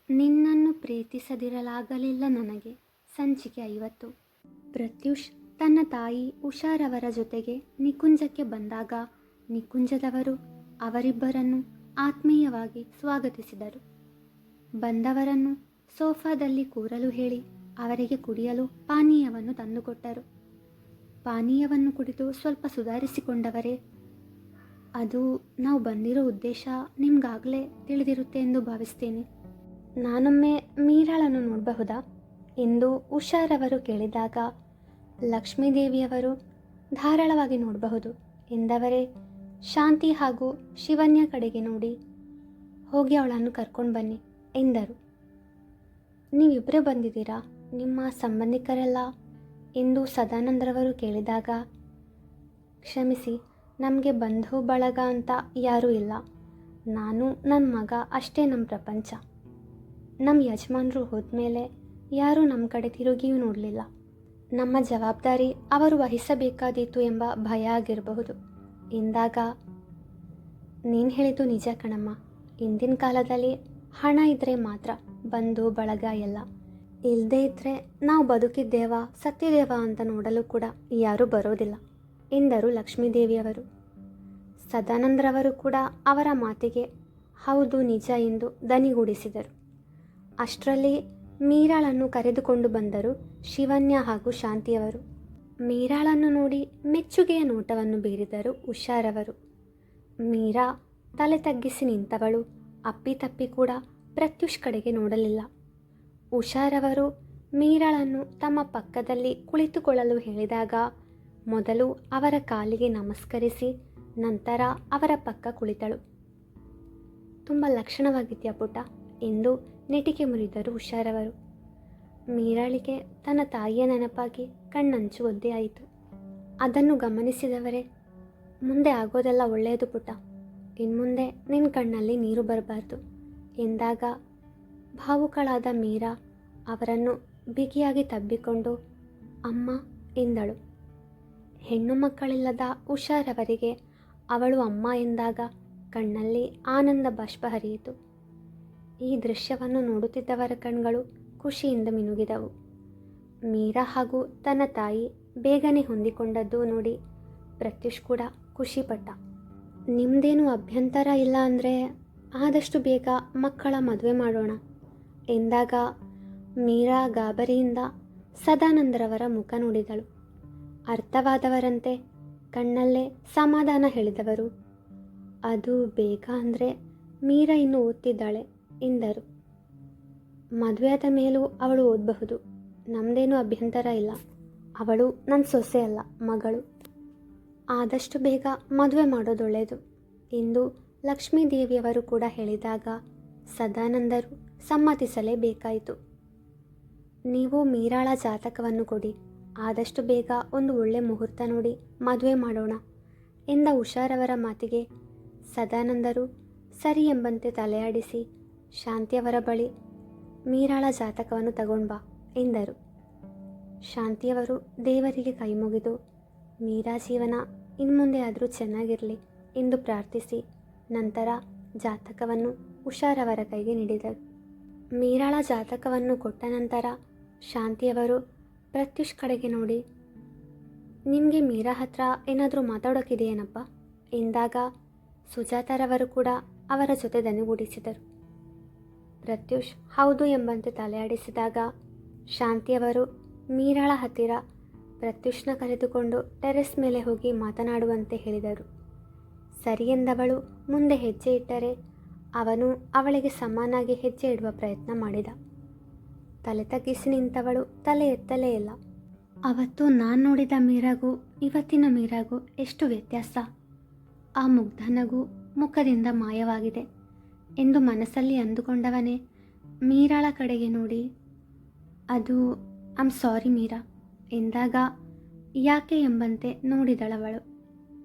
ನಿನ್ನನ್ನು ಪ್ರೀತಿಸದಿರಲಾಗಲಿಲ್ಲ ನನಗೆ. ಸಂಚಿಕೆ 50. ಪ್ರತ್ಯೂಷ್ ತನ್ನ ತಾಯಿ ಉಷಾರವರ ಜೊತೆಗೆ ನಿಕುಂಜಕ್ಕೆ ಬಂದಾಗ ನಿಕುಂಜದವರು ಅವರಿಬ್ಬರನ್ನು ಆತ್ಮೀಯವಾಗಿ ಸ್ವಾಗತಿಸಿದರು. ಬಂದವರನ್ನು ಸೋಫಾದಲ್ಲಿ ಕೂರಲು ಹೇಳಿ ಅವರಿಗೆ ಕುಡಿಯಲು ಪಾನೀಯವನ್ನು ತಂದುಕೊಟ್ಟರು. ಪಾನೀಯವನ್ನು ಕುಡಿದು ಸ್ವಲ್ಪ ಸುಧಾರಿಸಿಕೊಂಡವರೇ, ಅದು ನಾವು ಬಂದಿರೋ ಉದ್ದೇಶ ನಿಮ್ಗಾಗಲೇ ತಿಳಿದಿರುತ್ತೆ ಎಂದು ಭಾವಿಸ್ತೇನೆ. ನಾನೊಮ್ಮೆ ಮೀರಾಳನ್ನು ನೋಡಬಹುದಾ ಎಂದು ಉಷಾರವರು ಕೇಳಿದಾಗ ಲಕ್ಷ್ಮೀದೇವಿಯವರು ಧಾರಾಳವಾಗಿ ನೋಡಬಹುದು ಎಂದವರೇ ಶಾಂತಿ ಹಾಗೂ ಶಿವನ್ಯ ಕಡೆಗೆ ನೋಡಿ ಹೋಗಿ ಅವಳನ್ನು ಕರ್ಕೊಂಡು ಬನ್ನಿ ಎಂದರು. ನೀವಿಬ್ಬರೇ ಬಂದಿದ್ದೀರಾ? ನಿಮ್ಮ ಸಂಬಂಧಿಕರೆಲ್ಲ ಎಂದು ಸದಾನಂದರವರು ಕೇಳಿದಾಗ, ಕ್ಷಮಿಸಿ, ನಮಗೆ ಬಂಧು ಬಳಗ ಅಂತ ಯಾರೂ ಇಲ್ಲ. ನಾನು ನನ್ನ ಮಗ ಅಷ್ಟೇ ನಮ್ಮ ಪ್ರಪಂಚ. ನಮ್ಮ ಯಜಮಾನರು ಹೋದ್ಮೇಲೆ ಯಾರೂ ನಮ್ಮ ಕಡೆ ತಿರುಗಿಯೂ ನೋಡಲಿಲ್ಲ. ನಮ್ಮ ಜವಾಬ್ದಾರಿ ಅವರು ವಹಿಸಬೇಕಾದೀತು ಎಂಬ ಭಯ ಆಗಿರಬಹುದು ಎಂದಾಗ, ನೀನು ಹೇಳಿದ್ದು ನಿಜ ಕಣಮ್ಮ. ಇಂದಿನ ಕಾಲದಲ್ಲಿ ಹಣ ಇದ್ದರೆ ಮಾತ್ರ ಬಂಧು ಬಳಗ ಎಲ್ಲ. ಇಲ್ಲದೇ ಇದ್ದರೆ ನಾವು ಬದುಕಿದ್ದೇವಾ ಸತ್ತಿದ್ದೇವಾ ಅಂತ ನೋಡಲು ಕೂಡ ಯಾರೂ ಬರೋದಿಲ್ಲ ಎಂದರು ಲಕ್ಷ್ಮೀದೇವಿಯವರು. ಸದಾನಂದರವರು ಕೂಡ ಅವರ ಮಾತಿಗೆ ಹೌದು ನಿಜ ಎಂದು ದನಿಗೂಡಿಸಿದರು. ಅಷ್ಟರಲ್ಲಿ ಮೀರಾಳನ್ನು ಕರೆದುಕೊಂಡು ಬಂದರು ಶಿವನ್ಯ ಹಾಗೂ ಶಾಂತಿಯವರು. ಮೀರಾಳನ್ನು ನೋಡಿ ಮೆಚ್ಚುಗೆಯ ನೋಟವನ್ನು ಬೀರಿದರು ಉಷಾರವರು. ಮೀರಾ ತಲೆ ತಗ್ಗಿಸಿ ನಿಂತವಳು ಅಪ್ಪಿತಪ್ಪಿ ಕೂಡ ಪ್ರತ್ಯೂಷ್ ಕಡೆಗೆ ನೋಡಲಿಲ್ಲ. ಉಷಾರವರು ಮೀರಾಳನ್ನು ತಮ್ಮ ಪಕ್ಕದಲ್ಲಿ ಕುಳಿತುಕೊಳ್ಳಲು ಹೇಳಿದಾಗ ಮೊದಲು ಅವರ ಕಾಲಿಗೆ ನಮಸ್ಕರಿಸಿ ನಂತರ ಅವರ ಪಕ್ಕ ಕುಳಿತಳು. ತುಂಬ ಲಕ್ಷಣವಾಗಿದೆಯಾ ಪುಟ್ಟ ಎಂದು ನೆಟಿಕೆ ಮುರಿದರು ಉಷಾರವರು. ಮೀರಾಳಿಗೆ ತನ್ನ ತಾಯಿಯ ನೆನಪಾಗಿ ಕಣ್ಣಂಚು ಒದ್ದೆ ಆಯಿತು. ಅದನ್ನು ಗಮನಿಸಿದವರೇ, ಮುಂದೆ ಆಗೋದೆಲ್ಲ ಒಳ್ಳೆಯದು ಪುಟ್ಟ, ಇನ್ಮುಂದೆ ನಿನ್ನ ಕಣ್ಣಲ್ಲಿ ನೀರು ಬರಬಾರ್ದು ಎಂದಾಗ ಭಾವುಕಳಾದ ಮೀರಾ ಅವರನ್ನು ಬಿಗಿಯಾಗಿ ತಬ್ಬಿಕೊಂಡು ಅಮ್ಮ ಎಂದಳು. ಹೆಣ್ಣು ಮಕ್ಕಳಿಲ್ಲದ ಉಷಾರವರಿಗೆ ಅವಳು ಅಮ್ಮ ಎಂದಾಗ ಕಣ್ಣಲ್ಲಿ ಆನಂದ ಬಾಷ್ಪ ಹರಿಯಿತು. ಈ ದೃಶ್ಯವನ್ನು ನೋಡುತ್ತಿದ್ದವರ ಕಣ್ಗಳು ಖುಷಿಯಿಂದ ಮಿನುಗಿದವು. ಮೀರಾ ಹಾಗೂ ತನ್ನ ತಾಯಿ ಬೇಗನೆ ಹೊಂದಿಕೊಂಡದ್ದು ನೋಡಿ ಪ್ರತ್ಯೂಷ್ ಕೂಡ ಖುಷಿಪಟ್ಟ. ನಿಮ್ಮದೇನು ಅಭ್ಯಂತರ ಇಲ್ಲ ಅಂದರೆ ಆದಷ್ಟು ಬೇಗ ಮಕ್ಕಳ ಮದುವೆ ಮಾಡೋಣ ಎಂದಾಗ ಮೀರಾ ಗಾಬರಿಯಿಂದ ಸದಾನಂದರವರ ಮುಖ ನೋಡಿದಳು. ಅರ್ಥವಾದವರಂತೆ ಕಣ್ಣಲ್ಲೇ ಸಮಾಧಾನ ಹೇಳಿದವರು, ಅದು ಬೇಗ ಅಂದರೆ ಮೀರಾ ಇನ್ನೂ ಓದ್ತಿದ್ದಾಳೆ ಎಂದರು. ಮದುವೆಯಾದ ಮೇಲೂ ಅವಳು ಓದಬಹುದು, ನಮ್ಮದೇನೂ ಅಭ್ಯಂತರ ಇಲ್ಲ. ಅವಳು ನನ್ನ ಸೊಸೆ ಅಲ್ಲ, ಮಗಳು. ಆದಷ್ಟು ಬೇಗ ಮದುವೆ ಮಾಡೋದೊಳ್ಳೆಯದು ಎಂದು ಲಕ್ಷ್ಮೀದೇವಿಯವರು ಕೂಡ ಹೇಳಿದಾಗ ಸದಾನಂದರು ಸಮ್ಮತಿಸಲೇಬೇಕಾಯಿತು. ನೀವು ಮೀರಾಳ ಜಾತಕವನ್ನು ಕೊಡಿ, ಆದಷ್ಟು ಬೇಗ ಒಂದು ಒಳ್ಳೆ ಮುಹೂರ್ತ ನೋಡಿ ಮದುವೆ ಮಾಡೋಣ ಎಂದ ಉಷಾರವರ ಮಾತಿಗೆ ಸದಾನಂದರು ಸರಿ ಎಂಬಂತೆ ತಲೆಯಾಡಿಸಿ ಶಾಂತಿಯವರ ಬಳಿ ಮೀರಾಳ ಜಾತಕವನ್ನು ತಗೊಂಡ್ಬಾ ಎಂದರು. ಶಾಂತಿಯವರು ದೇವರಿಗೆ ಕೈಮುಗಿದು ಮೀರಾ ಜೀವನ ಇನ್ಮುಂದೆ ಆದರೂ ಚೆನ್ನಾಗಿರಲಿ ಎಂದು ಪ್ರಾರ್ಥಿಸಿ ನಂತರ ಜಾತಕವನ್ನು ಉಷಾರವರ ಕೈಗೆ ನೀಡಿದರು. ಮೀರಾಳ ಜಾತಕವನ್ನು ಕೊಟ್ಟ ನಂತರ ಶಾಂತಿಯವರು ಪ್ರತ್ಯೂಷ್ ಕಡೆಗೆ ನೋಡಿ, ನಿಮಗೆ ಮೀರಾ ಹತ್ರ ಏನಾದರೂ ಮಾತಾಡೋಕ್ಕಿದೆಯೇನಪ್ಪ ಎಂದಾಗ ಸುಜಾತಾರವರು ಕೂಡ ಅವರ ಜೊತೆ ದನಿಗೂಡಿಸಿದರು. ಪ್ರತ್ಯೂಷ್ ಹೌದು ಎಂಬಂತೆ ತಲೆಯಾಡಿಸಿದಾಗ ಶಾಂತಿಯವರು ಮೀರಾಳ ಹತ್ತಿರ ಪ್ರತ್ಯೂಷ್ನ ಕರೆದುಕೊಂಡು ಟೆರೆಸ್ ಮೇಲೆ ಹೋಗಿ ಮಾತನಾಡುವಂತೆ ಹೇಳಿದರು. ಸರಿ ಎಂದವಳು ಮುಂದೆ ಹೆಜ್ಜೆ ಇಟ್ಟರೆ ಅವನು ಅವಳಿಗೆ ಸಮನಾಗಿ ಹೆಜ್ಜೆ ಇಡುವ ಪ್ರಯತ್ನ ಮಾಡಿದ. ತಲೆ ತಗ್ಗಿಸಿ ನಿಂತವಳು ತಲೆ ಎತ್ತಲೇ ಇಲ್ಲ. ಅವತ್ತು ನಾನು ನೋಡಿದ ಮೀರಾಗೂ ಇವತ್ತಿನ ಮೀರಾಗೂ ಎಷ್ಟು ವ್ಯತ್ಯಾಸ! ಆ ಮುಗ್ಧ ನಗು ಮುಖದಿಂದ ಮಾಯವಾಗಿದೆ ಎಂದು ಮನಸ್ಸಲ್ಲಿ ಅಂದುಕೊಂಡವನೇ ಮೀರಾಳ ಕಡೆಗೆ ನೋಡಿ, ಅದು ಐಮ್ ಸಾರಿ ಮೀರಾ ಎಂದಾಗ ಯಾಕೆ ಎಂಬಂತೆ ನೋಡಿದಳವಳು.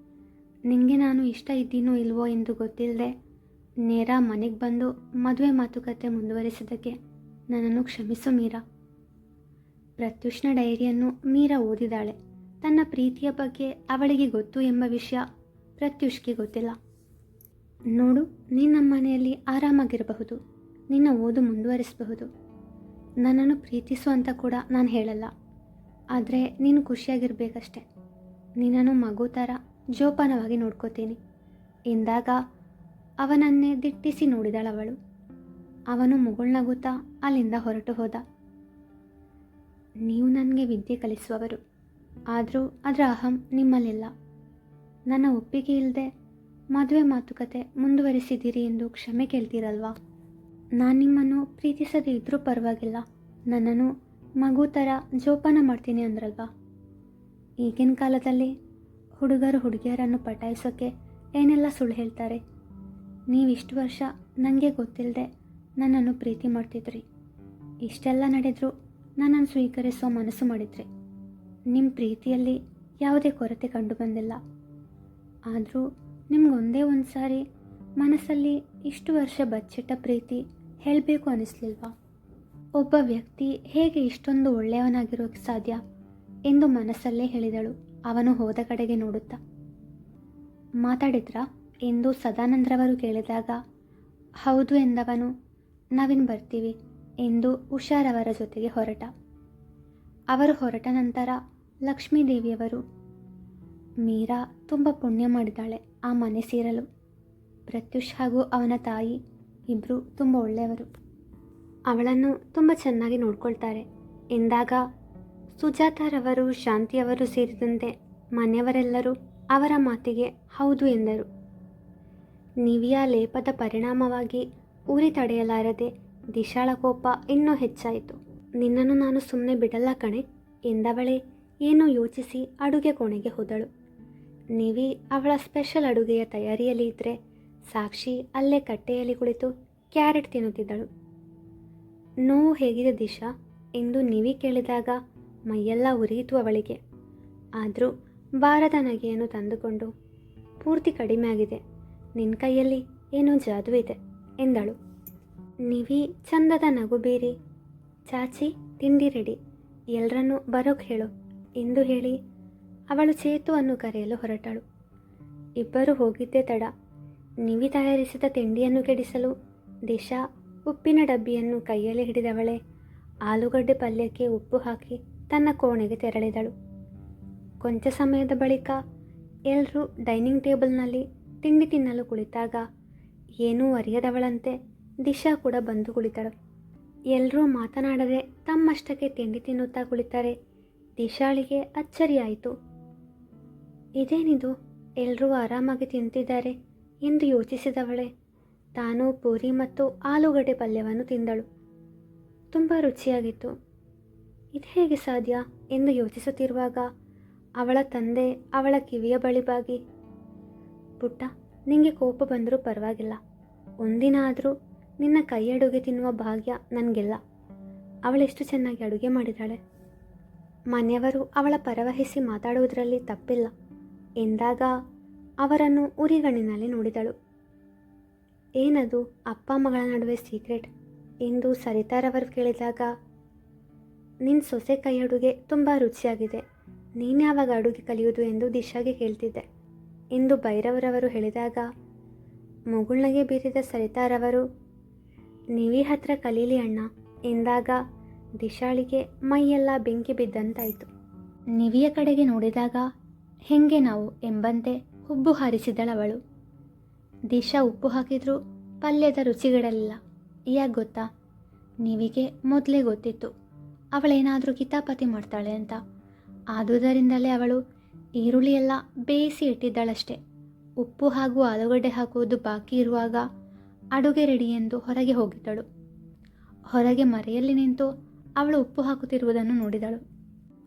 ನಿನಗೆ ನಾನು ಇಷ್ಟ ಇದ್ದೀನೋ ಇಲ್ವೋ ಎಂದು ಗೊತ್ತಿಲ್ಲದೆ ನೇರ ಮನೆಗೆ ಬಂದು ಮದುವೆ ಮಾತುಕತೆ ಮುಂದುವರಿಸಿದ್ದಕ್ಕೆ ನನ್ನನ್ನು ಕ್ಷಮಿಸು ಮೀರಾ. ಪ್ರತ್ಯೂಷ್ನ ಡೈರಿಯನ್ನು ಮೀರಾ ಓದಿದಾಳೆ. ತನ್ನ ಪ್ರೀತಿಯ ಬಗ್ಗೆ ಅವಳಿಗೆ ಗೊತ್ತು ಎಂಬ ವಿಷಯ ಪ್ರತ್ಯೂಷ್ಗೆ ಗೊತ್ತಿಲ್ಲ. ನೋಡು, ನೀನು ನಮ್ಮ ಮನೆಯಲ್ಲಿ ಆರಾಮಾಗಿರಬಹುದು. ನಿನ್ನ ಓದು ಮುಂದುವರಿಸಬಹುದು. ನನ್ನನ್ನು ಪ್ರೀತಿಸು ಅಂತ ಕೂಡ ನಾನು ಹೇಳಲ್ಲ, ಆದರೆ ನೀನು ಖುಷಿಯಾಗಿರಬೇಕಷ್ಟೆ. ನಿನ್ನನ್ನು ಮಗು ಥರ ಜೋಪಾನವಾಗಿ ನೋಡ್ಕೋತೀನಿ ಎಂದಾಗ ಅವನನ್ನೇ ದಿಟ್ಟಿಸಿ ನೋಡಿದಳವಳು. ಅವನು ಮುಗುಳ್ನಗುತ್ತಾ ಅಲ್ಲಿಂದ ಹೊರಟು ಹೋದ. ನೀವು ನನಗೆ ವಿದ್ಯೆ ಕಲಿಸುವವರು, ಆದರೂ ಅದರ ಅಹಂ ನಿಮ್ಮಲ್ಲಿಲ್ಲ. ನನ್ನ ಒಪ್ಪಿಗೆ ಇಲ್ಲದೆ ಮದುವೆ ಮಾತುಕತೆ ಮುಂದುವರಿಸಿದ್ದೀರಿ ಎಂದು ಕ್ಷಮೆ ಕೇಳ್ತೀರಲ್ವಾ? ನಾನು ನಿಮ್ಮನ್ನು ಪ್ರೀತಿಸದೇ ಇದ್ದರೂ ಪರವಾಗಿಲ್ಲ, ನನ್ನನ್ನು ಮಗು ಥರ ಜೋಪಾನ ಮಾಡ್ತೀನಿ ಅಂದ್ರಲ್ವಾ? ಈಗಿನ ಕಾಲದಲ್ಲಿ ಹುಡುಗರು ಹುಡುಗಿಯರನ್ನು ಪಟಾಯಿಸೋಕ್ಕೆ ಏನೆಲ್ಲ ಸುಳ್ಳು ಹೇಳ್ತಾರೆ. ನೀವಿಷ್ಟು ವರ್ಷ ನನಗೆ ಗೊತ್ತಿಲ್ಲದೆ ನನ್ನನ್ನು ಪ್ರೀತಿ ಮಾಡ್ತಿದ್ರಿ. ಇಷ್ಟೆಲ್ಲ ನಡೆದರೂ ನನ್ನನ್ನು ಸ್ವೀಕರಿಸೋ ಮನಸ್ಸು ಮಾಡಿದ್ರಿ. ನಿಮ್ಮ ಪ್ರೀತಿಯಲ್ಲಿ ಯಾವುದೇ ಕೊರತೆ ಕಂಡು ಬಂದಿಲ್ಲ. ಆದರೂ ನಿಮ್ಗೊಂದೇ ಒಂದು ಸಾರಿ ಮನಸ್ಸಲ್ಲಿ ಇಷ್ಟು ವರ್ಷ ಬಚ್ಚಿಟ್ಟ ಪ್ರೀತಿ ಹೇಳಬೇಕು ಅನ್ನಿಸ್ಲಿಲ್ವಾ? ಒಬ್ಬ ವ್ಯಕ್ತಿ ಹೇಗೆ ಇಷ್ಟೊಂದು ಒಳ್ಳೆಯವನಾಗಿರೋಕ್ಕೆ ಸಾಧ್ಯ ಎಂದು ಮನಸ್ಸಲ್ಲೇ ಹೇಳಿದಳು, ಅವನು ಹೋದ ಕಡೆಗೆ ನೋಡುತ್ತಾ. ಮಾತಾಡಿದ್ರಾ ಎಂದು ಸದಾನಂದ್ರವರು ಕೇಳಿದಾಗ ಹೌದು ಎಂದವನು ನಾವಿನ್ ಬರ್ತೀವಿ ಎಂದು ಉಷಾರವರ ಜೊತೆಗೆ ಹೊರಟ. ಅವರು ಹೊರಟ ನಂತರ ಲಕ್ಷ್ಮೀದೇವಿಯವರು, ಮೀರಾ ತುಂಬ ಪುಣ್ಯ ಮಾಡಿದ್ದಾಳೆ ಆ ಮನೆ ಸೇರಲು. ಪ್ರತ್ಯುಷ್ ಹಾಗೂ ಅವನ ತಾಯಿ ಇಬ್ಬರು ತುಂಬ ಒಳ್ಳೆಯವರು, ಅವಳನ್ನು ತುಂಬ ಚೆನ್ನಾಗಿ ನೋಡ್ಕೊಳ್ತಾರೆ ಎಂದಾಗ ಸುಜಾತಾರವರು ಶಾಂತಿಯವರು ಸೇರಿದಂತೆ ಮನೆಯವರೆಲ್ಲರೂ ಅವರ ಮಾತಿಗೆ ಹೌದು ಎಂದರು. ನಿವಿಯ ಲೇಪದ ಪರಿಣಾಮವಾಗಿ ಉರಿ ತಡೆಯಲಾರದೆ ದಿಶಾಳ ಕೋಪ ಇನ್ನೂ ಹೆಚ್ಚಾಯಿತು. ನಿನ್ನನ್ನು ನಾನು ಸುಮ್ಮನೆ ಬಿಡಲ್ಲ ಕಣೆ ಎಂದವಳೇ ಏನೋ ಯೋಚಿಸಿ ಅಡುಗೆ ಕೋಣೆಗೆ ಹೋದಳು. ನಿವಿ ಅವಳ ಸ್ಪೆಷಲ್ ಅಡುಗೆಯ ತಯಾರಿಯಲ್ಲಿ ಇದ್ದರೆ ಸಾಕ್ಷಿ ಅಲ್ಲೇ ಕಟ್ಟೆಯಲ್ಲಿ ಕುಳಿತು ಕ್ಯಾರೆಟ್ ತಿನ್ನುತ್ತಿದ್ದಳು. ನೋವು ಹೇಗಿದೆ ದಿಶಾ ಎಂದು ನಿವಿ ಕೇಳಿದಾಗ ಮೈಯೆಲ್ಲ ಉರಿಯಿತು ಅವಳಿಗೆ. ಆದರೂ ಬಾರದ ನಗೆಯನ್ನು ತಂದುಕೊಂಡು, ಪೂರ್ತಿ ಕಡಿಮೆ ಆಗಿದೆ, ನಿನ್ನ ಕೈಯಲ್ಲಿ ಏನೋ ಜಾದೂ ಇದೆ ಎಂದಳು. ನಿವಿ ಚಂದದ ನಗು ಬೀರಿ, ಚಾಚಿ ತಿಂಡಿ ರೆಡಿ, ಎಲ್ಲರನ್ನೂ ಬರೋಕ್ಕೆ ಹೇಳು ಎಂದು ಹೇಳಿ ಅವಳು ಚೇತುವನ್ನು ಕರೆಯಲು ಹೊರಟಳು. ಇಬ್ಬರು ಹೋಗಿದ್ದೇ ತಡ. ನಿವಿ ತಯಾರಿಸಿದ ತಿಂಡಿಯನ್ನು ಕೆಡಿಸಲು ದಿಶಾ ಉಪ್ಪಿನ ಡಬ್ಬಿಯನ್ನು ಕೈಯಲ್ಲಿ ಹಿಡಿದವಳೆ ಆಲೂಗಡ್ಡೆ ಪಲ್ಯಕ್ಕೆ ಉಪ್ಪು ಹಾಕಿ ತನ್ನ ಕೋಣೆಗೆ ತೆರಳಿದಳು. ಕೊಂಚ ಸಮಯದ ಬಳಿಕ ಎಲ್ಲರೂ ಡೈನಿಂಗ್ ಟೇಬಲ್ನಲ್ಲಿ ತಿಂಡಿ ತಿನ್ನಲು ಕುಳಿತಾಗ ಏನೂ ಅರಿಯದವಳಂತೆ ದಿಶಾ ಕೂಡ ಬಂದು ಕುಳಿತಳು. ಎಲ್ಲರೂ ಮಾತನಾಡದೆ ತಮ್ಮಷ್ಟಕ್ಕೆ ತಿಂಡಿ ತಿನ್ನುತ್ತಾ ಕುಳಿತರೆ ದಿಶಾಳಿಗೆ ಅಚ್ಚರಿಯಾಯಿತು. ಇದೇನಿದು, ಎಲ್ಲರೂ ಆರಾಮಾಗಿ ತಿಂತಿದ್ದಾರೆ ಎಂದು ಯೋಚಿಸಿದವಳೆ ತಾನು ಪೂರಿ ಮತ್ತು ಆಲೂಗಡ್ಡೆ ಪಲ್ಯವನ್ನು ತಿಂದಳು. ತುಂಬ ರುಚಿಯಾಗಿತ್ತು. ಇದು ಹೇಗೆ ಸಾಧ್ಯ ಎಂದು ಯೋಚಿಸುತ್ತಿರುವಾಗ ಅವಳ ತಂದೆ ಅವಳ ಕಿವಿಯ ಬಳಿ ಬಾಗಿ, ಪುಟ್ಟ, ನಿಂಗೆ ಕೋಪ ಬಂದರೂ ಪರವಾಗಿಲ್ಲ, ಒಂದಿನ ಆದರೂ ನಿನ್ನ ಕೈ ಅಡುಗೆ ತಿನ್ನುವ ಭಾಗ್ಯ ನನಗಿಲ್ಲ. ಅವಳೆಷ್ಟು ಚೆನ್ನಾಗಿ ಅಡುಗೆ ಮಾಡಿದಾಳೆ. ಮನೆಯವರು ಅವಳ ಪರವಹಿಸಿ ಮಾತಾಡುವುದರಲ್ಲಿ ತಪ್ಪಿಲ್ಲ ಎಂದಾಗ ಅವರನ್ನು ಉರಿಗಣ್ಣಿನಲ್ಲಿ ನೋಡಿದಳು. ಏನದು ಅಪ್ಪ ಮಗಳ ನಡುವೆ ಸೀಕ್ರೆಟ್ ಎಂದು ಸರಿತಾರವರು ಕೇಳಿದಾಗ, ನಿನ್ನ ಸೊಸೆ ಕೈ ಅಡುಗೆ ತುಂಬ ರುಚಿಯಾಗಿದೆ, ನೀನು ಯಾವಾಗ ಅಡುಗೆ ಕಲಿಯುವುದು ಎಂದು ದಿಶಾಗೆ ಕೇಳ್ತಿದ್ದೆ ಎಂದು ಭೈರವರವರು ಹೇಳಿದಾಗ ಮುಗುಳ್ನಗೆ ಬೀರಿದ ಸರಿತಾರವರು, ನಿವಿ ಹತ್ರ ಕಲೀಲಿ ಅಣ್ಣ ಎಂದಾಗ ದಿಶಾಳಿಗೆ ಮೈಯೆಲ್ಲ ಬೆಂಕಿ ಬಿದ್ದಂತಾಯಿತು. ನಿವಿಯ ಕಡೆಗೆ ನೋಡಿದಾಗ ಹೆಂಗೆ ನಾವು ಎಂಬಂತೆ ಹುಬ್ಬು ಹಾರಿಸಿದಳವಳು. ದಿಶಾ ಉಪ್ಪು ಹಾಕಿದ್ರೂ ಪಲ್ಯದ ರುಚಿಗಿಡಲಿಲ್ಲ. ಯಾಕೆ ಗೊತ್ತಾ? ನಿವಿಗೆ ಮೊದಲೇ ಗೊತ್ತಿತ್ತು ಅವಳೇನಾದರೂ ಕಿತಾಪತಿ ಮಾಡ್ತಾಳೆ ಅಂತ. ಆದುದರಿಂದಲೇ ಅವಳು ಈರುಳ್ಳಿ ಎಲ್ಲ ಬೇಯಿಸಿ ಇಟ್ಟಿದ್ದಳಷ್ಟೆ. ಉಪ್ಪು ಹಾಗೂ ಆಲೂಗಡ್ಡೆ ಹಾಕುವುದು ಬಾಕಿ ಇರುವಾಗ ಅಡುಗೆ ರೆಡಿ ಎಂದು ಹೊರಗೆ ಹೋಗಿದ್ದಳು. ಹೊರಗೆ ಮರೆಯಲ್ಲಿ ನಿಂತು ಅವಳು ಉಪ್ಪು ಹಾಕುತ್ತಿರುವುದನ್ನು ನೋಡಿದಳು.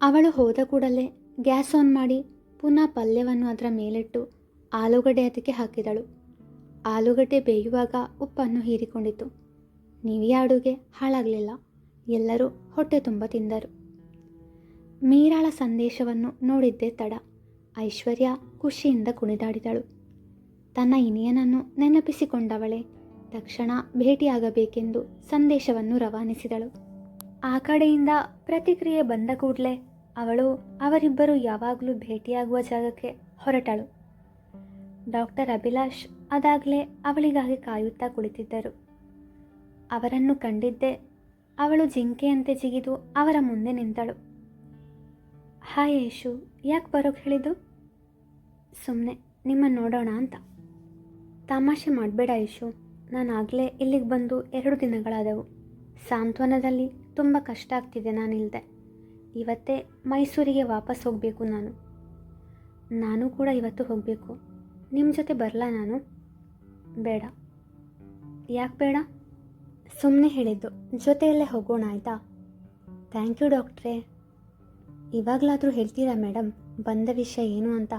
ಅವಳು ಹೋದ ಕೂಡಲೇ ಗ್ಯಾಸ್ ಆನ್ ಮಾಡಿ ಪುನಃ ಪಲ್ಯವನ್ನು ಅದರ ಮೇಲಿಟ್ಟು ಆಲೂಗಡ್ಡೆ ಅದಕ್ಕೆ ಹಾಕಿದಳು. ಆಲೂಗಡ್ಡೆ ಬೇಯುವಾಗ ಉಪ್ಪನ್ನು ಹೀರಿಕೊಂಡಿತು. ನಿವಿಯ ಅಡುಗೆ ಹಾಳಾಗಲಿಲ್ಲ. ಎಲ್ಲರೂ ಹೊಟ್ಟೆ ತುಂಬ ತಿಂದರು. ಮೀರಾಳ ಸಂದೇಶವನ್ನು ನೋಡಿದ್ದೇ ತಡ. ಐಶ್ವರ್ಯ ಖುಷಿಯಿಂದ ಕುಣಿದಾಡಿದಳು. ತನ್ನ ಇನಿಯನನ್ನು ನೆನಪಿಸಿಕೊಂಡವಳೆ ತಕ್ಷಣ ಭೇಟಿಯಾಗಬೇಕೆಂದು ಸಂದೇಶವನ್ನು ರವಾನಿಸಿದಳು. ಆ ಕಡೆಯಿಂದ ಪ್ರತಿಕ್ರಿಯೆ ಬಂದ ಕೂಡಲೇ ಅವಳು ಅವರಿಬ್ಬರು ಯಾವಾಗಲೂ ಭೇಟಿಯಾಗುವ ಜಾಗಕ್ಕೆ ಹೊರಟಳು. ಡಾಕ್ಟರ್ ಅಭಿಲಾಷ್ ಅದಾಗಲೇ ಅವಳಿಗಾಗಿ ಕಾಯುತ್ತಾ ಕುಳಿತಿದ್ದರು. ಅವರನ್ನು ಕಂಡಿದ್ದೆ ಅವಳು ಜಿಂಕೆಯಂತೆ ಜಿಗಿದು ಅವರ ಮುಂದೆ ನಿಂತಳು. ಹಾಯ್ ಯಶು, ಯಾಕೆ ಬರೋಕ್ಕೆ ಹೇಳಿದ್ದು? ಸುಮ್ಮನೆ ನಿಮ್ಮನ್ನು ನೋಡೋಣ ಅಂತ. ತಮಾಷೆ ಮಾಡಬೇಡ ಯಶು, ನಾನಾಗಲೇ ಇಲ್ಲಿಗೆ ಬಂದು 2 ದಿನಗಳಾದವು. ಸಾಂತ್ವನದಲ್ಲಿ ತುಂಬ ಕಷ್ಟ ಆಗ್ತಿದೆ, ನಾನಿಲ್ಲದೆ. ಇವತ್ತೇ ಮೈಸೂರಿಗೆ ವಾಪಸ್ ಹೋಗಬೇಕು ನಾನು. ನಾನು ಕೂಡ ಇವತ್ತು ಹೋಗಬೇಕು. ನಿಮ್ಮ ಜೊತೆ ಬರಲಾ ನಾನು? ಬೇಡ. ಯಾಕೆ ಬೇಡ? ಸುಮ್ಮನೆ ಹೇಳಿದ್ದು, ಜೊತೆಯಲ್ಲೇ ಹೋಗೋಣ ಆಯಿತಾ? ಥ್ಯಾಂಕ್ ಯು ಡಾಕ್ಟ್ರೇ. ಇವಾಗಲಾದರೂ ಹೇಳ್ತೀರಾ ಮೇಡಮ್ ಬಂದ ವಿಷಯ ಏನು ಅಂತ?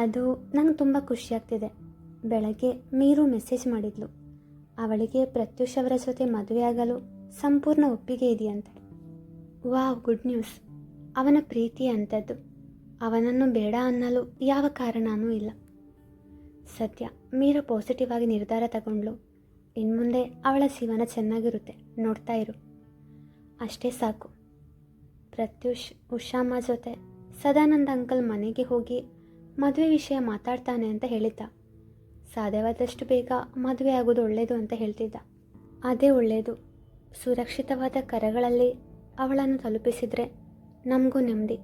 ಅದು ನಂಗೆ ತುಂಬ ಖುಷಿಯಾಗ್ತಿದೆ. ಬೆಳಗ್ಗೆ ಮೀರು ಮೆಸೇಜ್ ಮಾಡಿದ್ಲು. ಅವಳಿಗೆ ಪ್ರತ್ಯೂಷ್ ಅವರ ಜೊತೆ ಮದುವೆ ಆಗಲು ಸಂಪೂರ್ಣ ಒಪ್ಪಿಗೆ ಇದೆಯಂತೆ. Wow, good news. ಅವನ ಪ್ರೀತಿ ಅಂಥದ್ದು. ಅವನನ್ನು ಬೇಡ ಅನ್ನಲು ಯಾವ ಕಾರಣವೂ ಇಲ್ಲ. ಸದ್ಯ ಮೀರಾ ಪಾಸಿಟಿವ್ ಆಗಿ ನಿರ್ಧಾರ ತಗೊಂಡ್ಳು. ಇನ್ಮುಂದೆ ಅವಳ ಜೀವನ ಚೆನ್ನಾಗಿರುತ್ತೆ, ನೋಡ್ತಾ ಇರು. ಅಷ್ಟೇ ಸಾಕು. ಪ್ರತ್ಯೂಷ್ ಉಷಾಮ್ಮ ಜೊತೆ ಸದಾನಂದ ಅಂಕಲ್ ಮನೆಗೆ ಹೋಗಿ ಮದುವೆ ವಿಷಯ ಮಾತಾಡ್ತಾನೆ ಅಂತ ಹೇಳಿದ್ದ. ಸಾಧ್ಯವಾದಷ್ಟು ಬೇಗ ಮದುವೆ ಆಗೋದು ಒಳ್ಳೆಯದು ಅಂತ ಹೇಳ್ತಿದ್ದ. ಅದೇ ಒಳ್ಳೆಯದು. ಸುರಕ್ಷಿತವಾದ ಕರಗಳಲ್ಲಿ ಅವಳನ್ನು ತಲುಪಿಸಿದರೆ ನಮಗೂ ನೆಮ್ಮದಿ.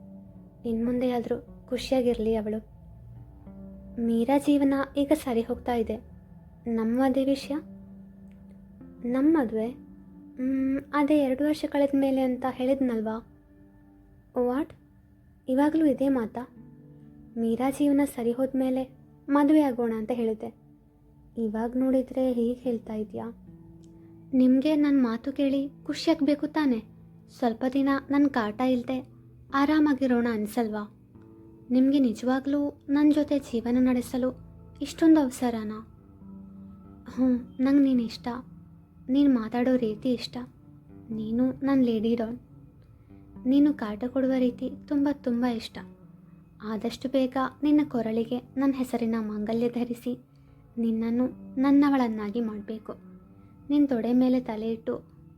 ಇನ್ಮುಂದೆ ಆದರೂ ಖುಷಿಯಾಗಿರಲಿ ಅವಳು. ಮೀರಾ ಜೀವನ ಈಗ ಸರಿ ಹೋಗ್ತಾ ಇದೆ. ನಮ್ಮ ಮದುವೆ ವಿಷಯ? ನಮ್ಮ ಮದುವೆ ಅದೇ 2 ವರ್ಷ ಕಳೆದ ಮೇಲೆ ಅಂತ ಹೇಳಿದ್ನಲ್ವಾ? ವಾಟ್? ಇವಾಗಲೂ ಇದೇ ಮಾತಾ? ಮೀರಾ ಜೀವನ ಸರಿ ಹೋದ ಮೇಲೆ ಮದುವೆ ಆಗೋಣ ಅಂತ ಹೇಳಿದ್ದೆ. ಇವಾಗ ನೋಡಿದರೆ ಹೀಗೆ ಹೇಳ್ತಾ ಇದೆಯಾ? ನಿಮಗೆ ನನ್ನ ಮಾತು ಕೇಳಿ ಖುಷಿಯಾಗಬೇಕು ತಾನೆ? ಸ್ವಲ್ಪ ದಿನ ನನ್ನ ಕಾಟ ಇಲ್ಲದೆ ಆರಾಮಾಗಿರೋಣ ಅನಿಸಲ್ವಾ? ನಿಮಗೆ ನಿಜವಾಗ್ಲೂ ನನ್ನ ಜೊತೆ ಜೀವನ ನಡೆಸಲು ಇಷ್ಟೊಂದು ಅವಸರನಾ? ನಂಗೆ ನೀನು ಇಷ್ಟ. ನೀನು ಮಾತಾಡೋ ರೀತಿ ಇಷ್ಟ. ನೀನು ನನ್ನ ಲೇಡಿ ಡಾಲ್. ನೀನು ಕಾಟ ಕೊಡುವ ರೀತಿ ತುಂಬ ಇಷ್ಟ. ಆದಷ್ಟು ಬೇಗ ನಿನ್ನ ಕೊರಳಿಗೆ ನನ್ನ ಹೆಸರಿನ ಮಾಂಗಲ್ಯ ಧರಿಸಿ ನಿನ್ನನ್ನು ನನ್ನವಳನ್ನಾಗಿ ಮಾಡಬೇಕು. ನಿನ್ನ ತೊಡೆ ಮೇಲೆ ತಲೆ ಇಟ್ಟು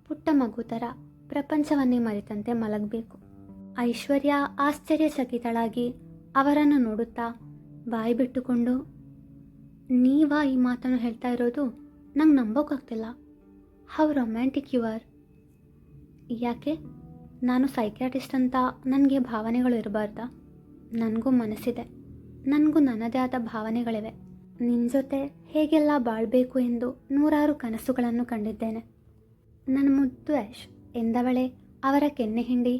ಪುಟ್ಟ ಮಗು ಥರ ಪ್ರಪಂಚವನ್ನೇ ಮರೆತಂತೆ ಮಲಗಬೇಕು. ಐಶ್ವರ್ಯ ಆಶ್ಚರ್ಯಚಕಿತಳಾಗಿ ಅವರನ್ನು ನೋಡುತ್ತಾ ಬಾಯಿ ಬಿಟ್ಟುಕೊಂಡು, ನೀವಾ ಈ ಮಾತನ್ನು ಹೇಳ್ತಾ ಇರೋದು? ನಂಗೆ ನಂಬೋಕ್ಕಾಗ್ತಿಲ್ಲ. How romantic you are. ಯಾಕೆ? ನಾನು ಸೈಕ್ಯಾಟಿಸ್ಟ್ ಅಂತ ನನಗೆ ಭಾವನೆಗಳು ಇರಬಾರ್ದಾ? ನನಗೂ ಮನಸ್ಸಿದೆ. ನನಗೂ ನನ್ನದೇ ಆದ ಭಾವನೆಗಳಿವೆ. ನಿನ್ನ ಜೊತೆ ಹೇಗೆಲ್ಲ ಬಾಳಬೇಕು ಎಂದು 100 ಕನಸುಗಳನ್ನು ಕಂಡಿದ್ದೇನೆ. ನನ್ನ ಮುದ್ದು ಆ್ಯಶ್ ಎಂದವಳೆ ಅವರ ಕೆನ್ನೆ ಹಿಂಡಿ,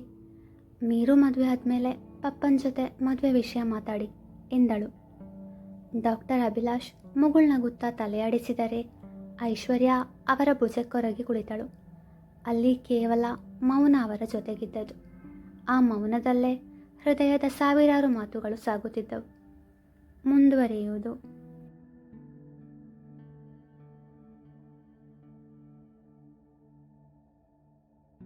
ಮೀರು ಮದುವೆ ಆದಮೇಲೆ ಪಪ್ಪನ ಜೊತೆ ಮದುವೆ ವಿಷಯ ಮಾತಾಡಿ ಎಂದಳು. ಡಾಕ್ಟರ್ ಅಭಿಲಾಷ್ ಮುಗುಳ್ನಗುತ್ತಾ ತಲೆಯಾಡಿಸಿದರೆ ಐಶ್ವರ್ಯ ಅವರ ಭುಜಕ್ಕೊರಗಿ ಕುಳಿತಳು. ಅಲ್ಲಿ ಕೇವಲ ಮೌನ ಅವರ ಜೊತೆಗಿದ್ದದು. ಆ ಮೌನದಲ್ಲೇ ಹೃದಯದ 1000 ಮಾತುಗಳು ಸಾಗುತ್ತಿದ್ದವು. ಮುಂದುವರಿಯುವುದು